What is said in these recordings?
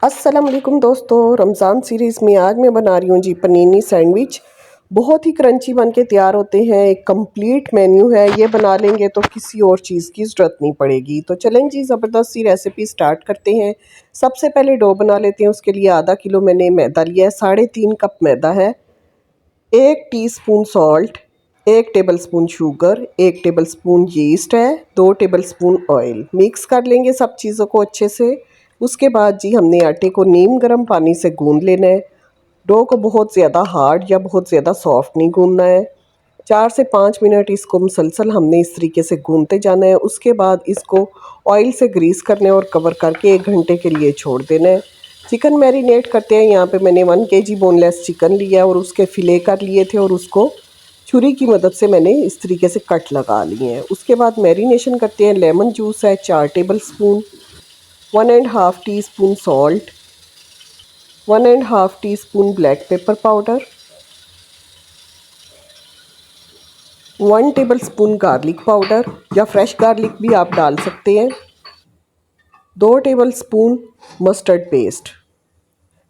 अस्सलाम वालेकुम दोस्तों, रमज़ान सीरीज़ में आज मैं बना रही हूँ जी पनीनी सैंडविच। बहुत ही क्रंची बन के तैयार होते हैं। एक कंप्लीट मेन्यू है, ये बना लेंगे तो किसी और चीज़ की ज़रूरत नहीं पड़ेगी। तो चलें जी, ज़बरदस्त सी रेसिपी स्टार्ट करते हैं। सबसे पहले डो बना लेते हैं। उसके लिए आधा किलो मैंने मैदा लिया है, 3.5 कप मैदा है, 1 teaspoon salt, 1 tablespoon sugar, 1 tablespoon yeast है, 2 टेबलस्पून ऑयल। मिक्स कर लेंगे सब चीज़ों को अच्छे से। उसके बाद जी हमने आटे को नीम गर्म पानी से गूंद लेना है। डो को बहुत ज़्यादा हार्ड या बहुत ज़्यादा सॉफ्ट नहीं गूंदना है। 4 से 5 मिनट इसको मुसलसल हमने इस तरीके से गूंदते जाना है। उसके बाद इसको ऑयल से ग्रीस करने और कवर करके 1 घंटे के लिए छोड़ देना है। चिकन मैरिनेट करते हैं। यहाँ पे मैंने 1 केजी बोनलेस चिकन लिया और उसके फिले कर लिए थे और उसको छुरी की मदद से मैंने इस तरीके से कट लगा लिए हैं। उसके बाद मैरिनेशन करते हैं। लेमन जूस है 4 table spoon, 1 and half tea spoon salt, 1 and half tea spoon black pepper powder, 1 table spoon garlic powder या फ्रेश गार्लिक भी आप डाल सकते हैं, 2 टेबल स्पून मस्टर्ड पेस्ट।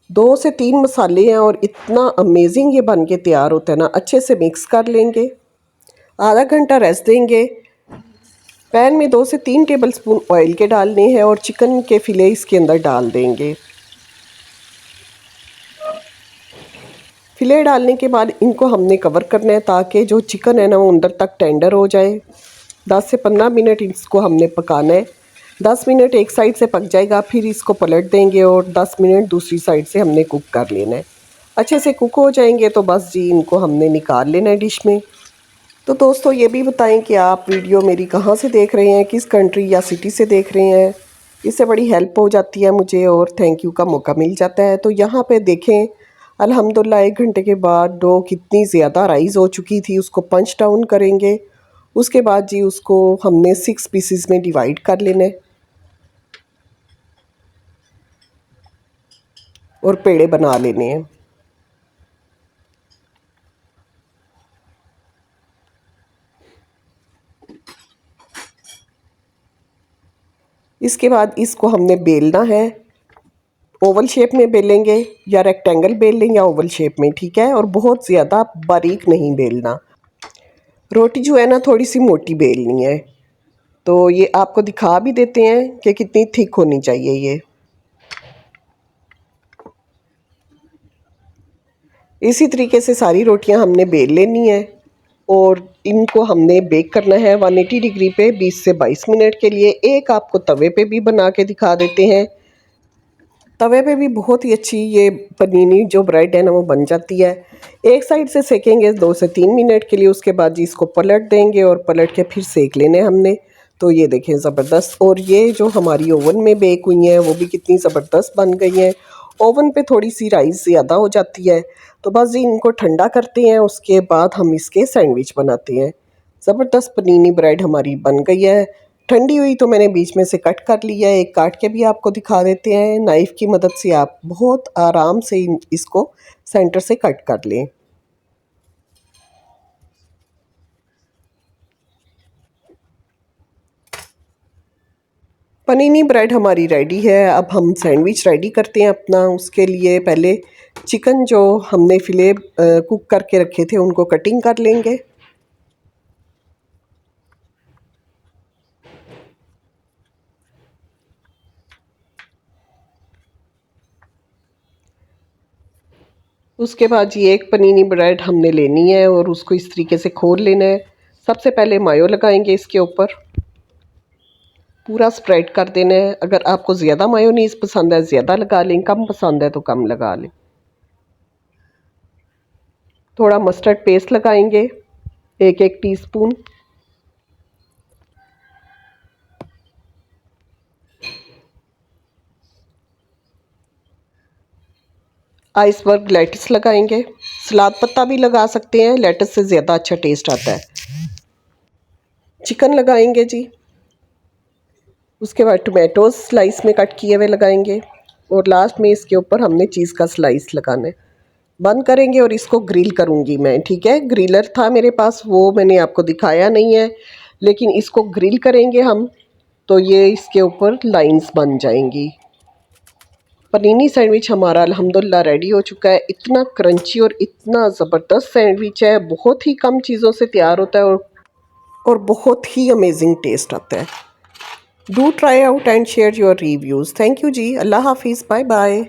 2 से 3 मसाले हैं और इतना अमेजिंग ये बन के तैयार होता है ना। अच्छे से मिक्स कर लेंगे, आधा घंटा रेस्ट देंगे। पैन में 2 से 3 टेबल स्पून ऑयल के डालने हैं और चिकन के फिले इसके अंदर डाल देंगे। फिले डालने के बाद इनको हमने कवर करना है ताकि जो चिकन है ना वो अंदर तक टेंडर हो जाए। 10 से 15 मिनट इसको हमने पकाना है। 10 मिनट एक साइड से पक जाएगा, फिर इसको पलट देंगे और 10 मिनट दूसरी साइड से हमने कुक कर लेना है। अच्छे से कुक हो जाएंगे तो बस जी इनको हमने निकाल लेना है डिश में। तो दोस्तों ये भी बताएं कि आप वीडियो मेरी कहाँ से देख रहे हैं, किस कंट्री या सिटी से देख रहे हैं। इससे बड़ी हेल्प हो जाती है मुझे और थैंक यू का मौका मिल जाता है। तो यहाँ पे देखें, अल्हम्दुलिल्लाह 1 घंटे के बाद डो कितनी ज़्यादा राइज़ हो चुकी थी। उसको पंच डाउन करेंगे। उसके बाद जी उसको हमने 6 पीसेस में डिवाइड कर लेना है और पेड़े बना लेने हैं। इसके बाद इसको हमने बेलना है। ओवल शेप में बेलेंगे या रेक्टेंगल बेल लें या ओवल शेप में, ठीक है। और बहुत ज़्यादा बारीक नहीं बेलना। रोटी जो है ना थोड़ी सी मोटी बेलनी है। तो ये आपको दिखा भी देते हैं कि कितनी थिक होनी चाहिए ये। इसी तरीके से सारी रोटियां हमने बेल लेनी है और इनको हमने बेक करना है 180 डिग्री पे 20 से 22 मिनट के लिए। एक आपको तवे पे भी बना के दिखा देते हैं। तवे पे भी बहुत ही अच्छी ये पनीनी जो ब्रेड है ना वो बन जाती है। एक साइड से सेकेंगे 2 से 3 मिनट के लिए। उसके बाद जी इसको पलट देंगे और पलट के फिर सेक लेने हमने। तो ये देखें ज़बरदस्त। और ये जो हमारी ओवन में बेक हुई हैं वो भी कितनी ज़बरदस्त बन गई हैं। ओवन पे थोड़ी सी राइस ज़्यादा हो जाती है। तो बस जी इनको ठंडा करते हैं, उसके बाद हम इसके सैंडविच बनाते हैं। ज़बरदस्त पनीनी ब्रेड हमारी बन गई है। ठंडी हुई तो मैंने बीच में से कट कर लिया है। एक काट के भी आपको दिखा देते हैं। नाइफ़ की मदद से आप बहुत आराम से इसको सेंटर से कट कर लें। पनीनी ब्रेड हमारी रेडी है। अब हम सैंडविच रेडी करते हैं अपना। उसके लिए पहले चिकन जो हमने फिले कुक करके रखे थे उनको कटिंग कर लेंगे। उसके बाद ये एक पनीनी ब्रेड हमने लेनी है और उसको इस तरीके से खोल लेना है। सबसे पहले मायो लगाएंगे इसके ऊपर, पूरा स्प्रेड कर देना है। अगर आपको ज़्यादा मायोनीज़ पसंद है ज़्यादा लगा लें, कम पसंद है तो कम लगा लें। थोड़ा मस्टर्ड पेस्ट लगाएंगे, 1 टीस्पून। आइसबर्ग लेट्स लगाएंगे। सलाद पत्ता भी लगा सकते हैं, लेट्स से ज़्यादा अच्छा टेस्ट आता है। चिकन लगाएंगे जी। उसके बाद टोमेटोज स्लाइस में कट किए हुए लगाएंगे और लास्ट में इसके ऊपर हमने चीज़ का स्लाइस लगाना है। बंद करेंगे और इसको ग्रिल करूँगी मैं, ठीक है। ग्रिलर था मेरे पास, वो मैंने आपको दिखाया नहीं है, लेकिन इसको ग्रिल करेंगे हम तो ये इसके ऊपर लाइंस बन जाएंगी। पनीनी सैंडविच हमारा अल्हम्दुलिल्लाह रेडी हो चुका है। इतना क्रंची और इतना ज़बरदस्त सैंडविच है, बहुत ही कम चीज़ों से तैयार होता है और बहुत ही अमेजिंग टेस्ट आता है। Do try out and share your reviews. Thank you ji, अल्लाह हाफिज़, बाय बाय।